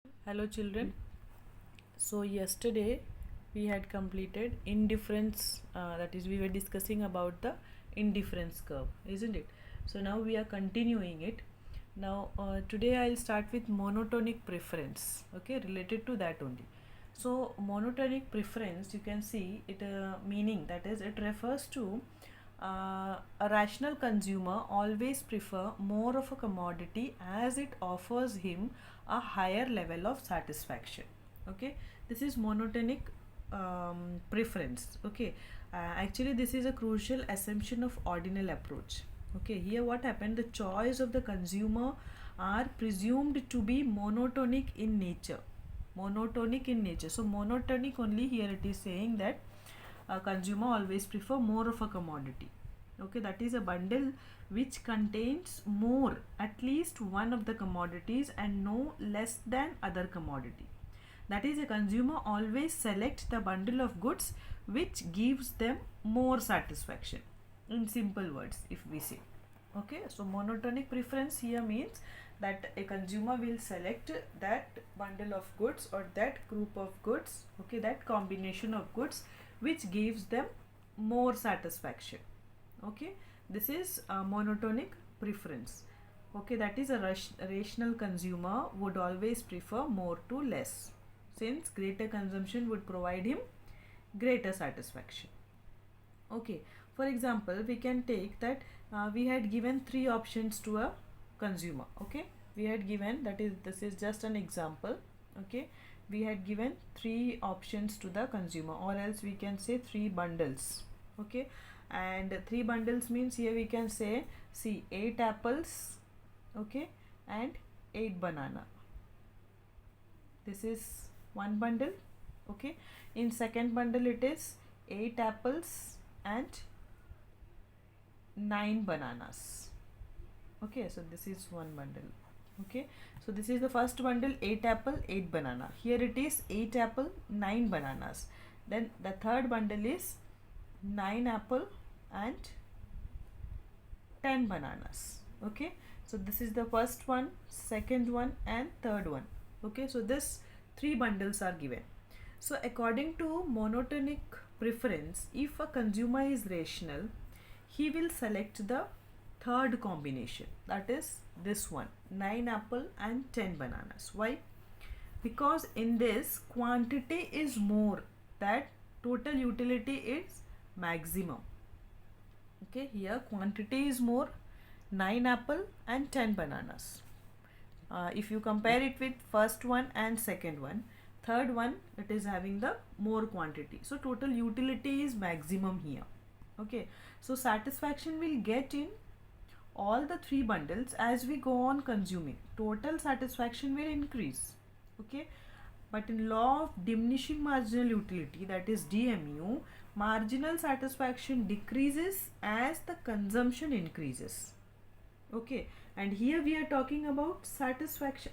Hello children. So yesterday we had completed indifference, that is we were discussing about the indifference curve, isn't it? So now we are continuing it. Now today I'll start with monotonic preference, okay, related to that only. So monotonic preference, you can see it meaning, that is it refers to a rational consumer always prefer more of a commodity as it offers him a higher level of satisfaction. Okay, this is monotonic preference. Okay, actually this is a crucial assumption of ordinal approach. Okay, here what happened, the choice of the consumer are presumed to be monotonic in nature. Monotonic in nature, so monotonic only, here it is saying that a consumer always prefer more of a commodity. Okay, that is a bundle which contains more, at least one of the commodities and no less than other commodity. That is, a consumer always select the bundle of goods which gives them more satisfaction, in simple words if we say. Okay, so monotonic preference here means that a consumer will select that bundle of goods or that group of goods, okay, that combination of goods which gives them more satisfaction. Okay, this is a monotonic preference. Okay, that is a rational consumer would always prefer more to less, since greater consumption would provide him greater satisfaction. Okay, for example, we can take that we had given three options to a consumer. Okay, we had given, that is, this is just an example. Okay, we had given three options to the consumer, or else we can say three bundles. Okay, and three bundles means here we can say, see, 8 apples, okay, and 8 banana. This is one bundle. Okay, in second bundle it is 8 apples and 9 bananas. Okay, so this is one bundle. Okay, so this is the first bundle, 8 apple 8 banana. Here it is 8 apple 9 bananas. Then the third bundle is 9 apple and 10 bananas. Okay, so this is the first one, second one and third one. Okay, so this three bundles are given. So according to monotonic preference, if a consumer is rational, he will select the third combination, that is this one, 9 apple and 10 bananas. Why? Because in this quantity is more, that total utility is maximum. Okay, here quantity is more, 9 apple and 10 bananas. If you compare it with first one and second one, third one, it is having the more quantity, so total utility is maximum here. Okay, so satisfaction will get in all the three bundles as we go on consuming. Total satisfaction will increase. Okay, but in law of diminishing marginal utility, that is DMU, marginal satisfaction decreases as the consumption increases. Okay, and here we are talking about satisfaction,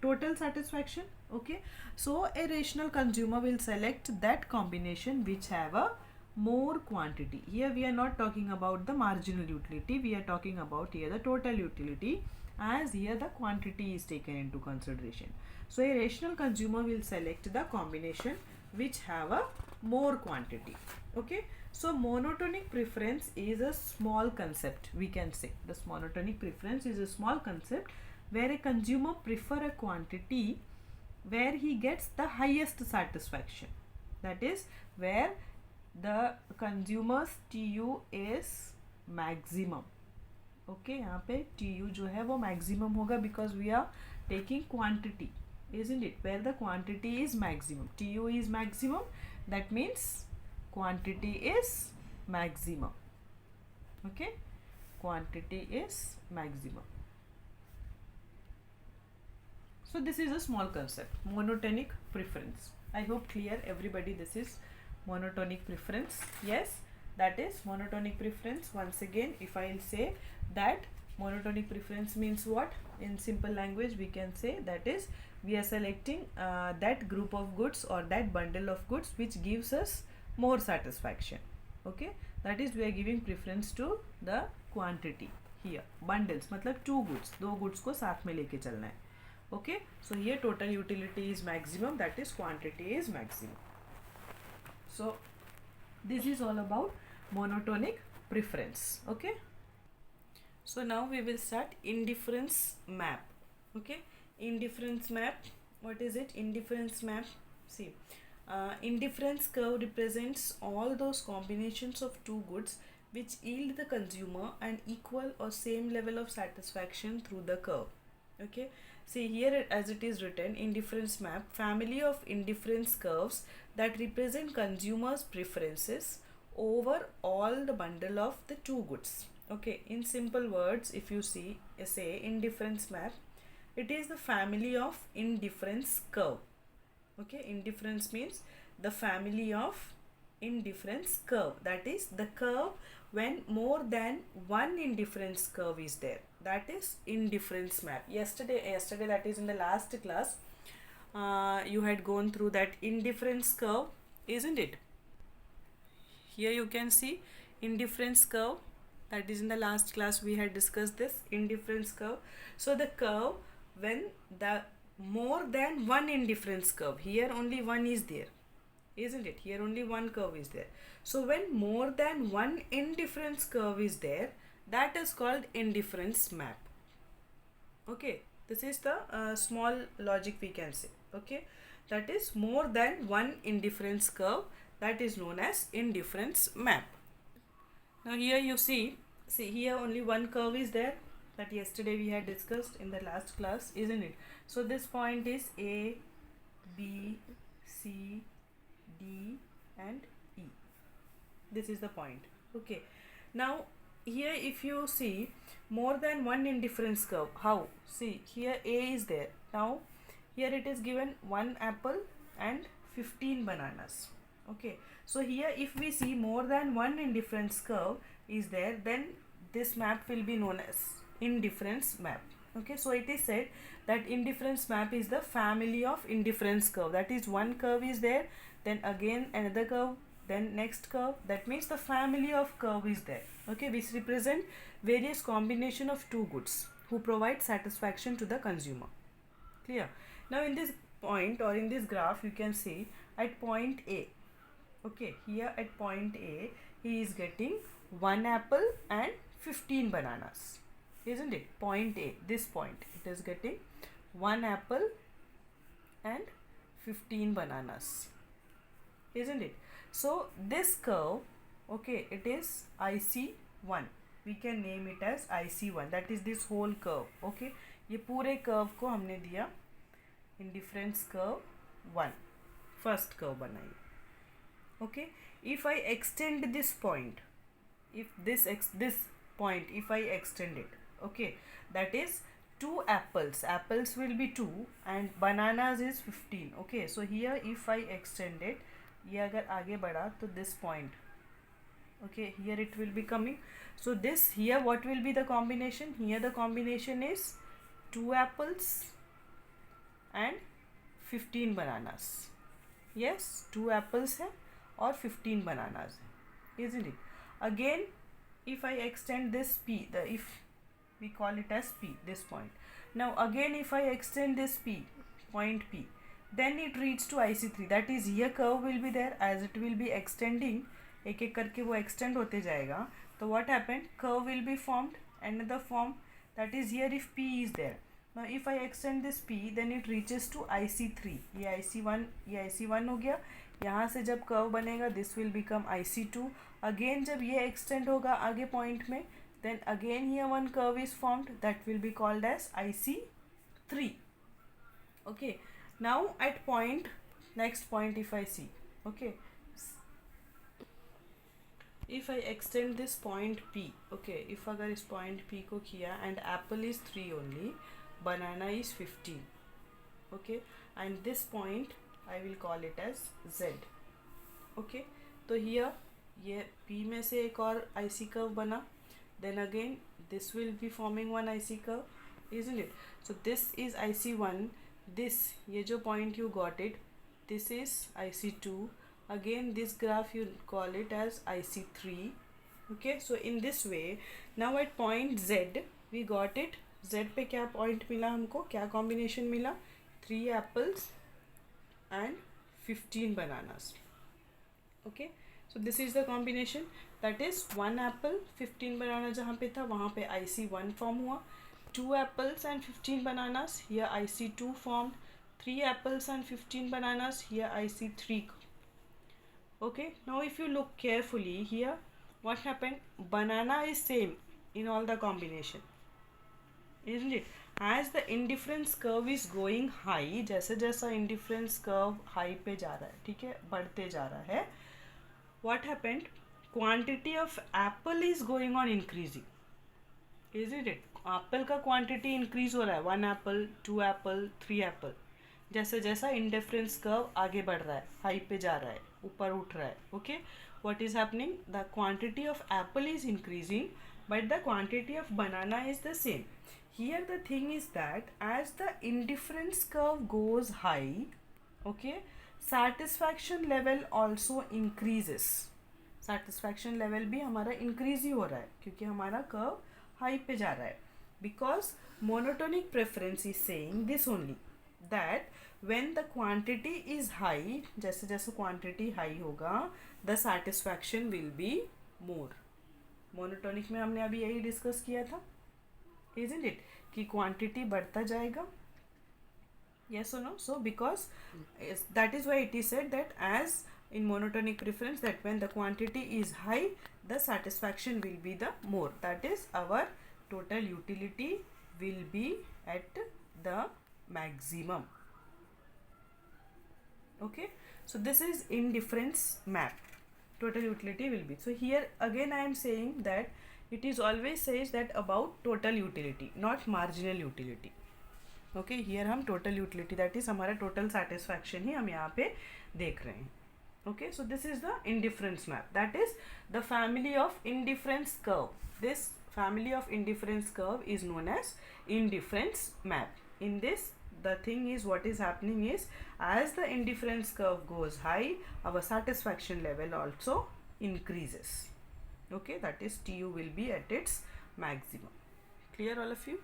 total satisfaction. Okay, so a rational consumer will select that combination which have a more quantity. Here we are not talking about the marginal utility, we are talking about here the total utility, as here the quantity is taken into consideration. So a rational consumer will select the combination which have a more quantity. Okay, so monotonic preference is a small concept, we can say. This monotonic preference is a small concept where a consumer prefer a quantity where he gets the highest satisfaction. That is where the consumer's TU is maximum. Okay, यहाँ पे TU जो है वो maximum होगा, because we are taking quantity, isn't it, where the quantity is maximum. TU is maximum, that means quantity is maximum. Okay, quantity is maximum. So this is a small concept, monotonic preference. I hope clear everybody, this is monotonic preference. Yes, that is monotonic preference. Once again, if I'll say that monotonic preference means what, in simple language we can say, that is we are selecting that group of goods or that bundle of goods which gives us more satisfaction. Okay, that is we are giving preference to the quantity. here bundles मतलब two goods, दो goods को साथ में लेके चलना है. Okay, so here total utility is maximum, that is quantity is maximum. So this is all about monotonic preference. Okay, so now we will start indifference map. Okay, indifference map, what is it? Indifference map, see, indifference curve represents all those combinations of two goods which yield the consumer an equal or same level of satisfaction through the curve. Okay, see here as it is written, indifference map, family of indifference curves that represent consumers preferences over all the bundle of the two goods. Okay, in simple words, if you see say indifference map, it is the family of indifference curve. Okay, indifference means the family of indifference curve, that is the curve when more than one indifference curve is there, that is indifference map. Yesterday, that is in the last class, you had gone through that indifference curve, isn't it? Here you can see indifference curve, that is in the last class we had discussed this indifference curve. So the curve when the more than one indifference curve, here only one is there, isn't it? Here only one curve is there. So when more than one indifference curve is there, that is called indifference map. Okay, this is the small logic we can say. Okay, that is more than one indifference curve, that is known as indifference map. Now here you see here only one curve is there, that yesterday we had discussed in the last class, isn't it? So this point is A, B, C, D and E. This is the point. Okay, now here if you see more than one indifference curve, how? See here A is there. Now here it is given 1 apple and 15 bananas. Okay, so here if we see more than one indifference curve is there, then this map will be known as indifference map. Okay, so it is said that indifference map is the family of indifference curve, that is one curve is there, then again another curve, then next curve, that means the family of curve is there. Okay, which represent various combination of two goods who provide satisfaction to the consumer. Clear? Now in this point or in this graph you can see at point A, okay, here at point A he is getting 1 apple and 15 bananas, isn't it? Point A, this point, it is getting 1 apple and 15 bananas, isn't it? So this curve, okay, it is IC1, we can name it as IC1, that is this whole curve. Okay, ये पूरे curve को हमने दिया indifference curve 1, first curve बनाइए. Okay, if I extend this point, if this point, if I extend it, okay, that is 2 apples will be 2 and bananas is 15. Okay, so here if I extend it, ये अगर आगे बढ़ा तो this point, okay, here it will be coming. So this here what will be the combination? Here the combination is 2 apples and 15 bananas. Yes, 2 apples है और 15 bananas है, isn't it? Again, if I extend this P, if we call it as P, this point. Now again if I extend this P, point P, then it reaches to IC3, that is here curve will be there, as it will be extending, एक एक करके वो extend होते जाएगा, तो what happened? Curve will be formed, another form, that is here if P is there. Now if I extend this P, then it reaches to IC3, ये IC1 हो गया. यहाँ से जब कर्व बनेगा this will become IC2. Again जब ये extend होगा आगे पॉइंट में, then again here one curve is formed, that will be called as IC3. Okay, now at point, next point if I see, okay, if I extend this point P, okay, if अगर इस point P को किया and apple is 3 only, banana is 15, okay, and this point I will call it as Z. Okay, तो here ये P में से एक और IC curve बना, then again this will be forming one IC curve, isn't it? So this is IC1, this ये जो point you got it, this is IC2, again this graph you call it as IC3. Okay, so in this way, now at point Z we got it z पे क्या point मिला हमको, क्या combination मिला, 3 apples and 15 bananas. Okay, so this is the combination, that is 1 Apple 15 बनाना, जहाँ पे था वहाँ पे IC1 फॉर्म हुआ. 2 apples and 15 bananas, here IC2 form. 3 apples and 15 bananas, here IC3. Okay, now if you look carefully here, what happened, banana is same in all the combination, isn't it? As the indifference curve is going high, जैसे जैसा indifference curve high पे जा रहा है, ठीक है, बढ़ते जा रहा है, what happened, quantity of apple is going on increasing, isn't it? Apple का क्वांटिटी इंक्रीज हो रहा है, 1 एप्पल, 2 एप्पल, 3 एप्पल, जैसे जैसा इंडिफरेंस कर्व आगे बढ़ रहा है, हाई पे जा रहा है, ऊपर उठ रहा है. Okay, what is happening, the quantity of apple is increasing but the quantity of banana is the same. Here the thing is that as the indifference curve goes high, okay, satisfaction level also increases. Satisfaction level भी हमारा increase ही हो रहा है क्योंकि हमारा curve high पे जा रहा है. Because monotonic preference is saying this only, that when the quantity is high, जैसे जैसे क्वांटिटी हाई होगा, the satisfaction will be more. Monotonic में हमने अभी यही डिस्कस किया था, isn't it, कि क्वांटिटी बढ़ता जाएगा. yes or no? So because that is why it is said that as in monotonic preference, that when the quantity is high, the satisfaction will be the more, that is our total utility will be at the maximum. Okay, so this is indifference map, total utility will be. So here again I am saying that it is always says that about total utility, not marginal utility. Okay, here हम total utility, that is हमारा total satisfaction ही हम यहाँ पे देख रहे हैं. Okay, so this is the indifference map, that is the family of indifference curve. This family of indifference curve is known as indifference map. In this, the thing is, what is happening is, as the indifference curve goes high, our satisfaction level also increases. Okay, that is TU will be at its maximum. Clear all of you?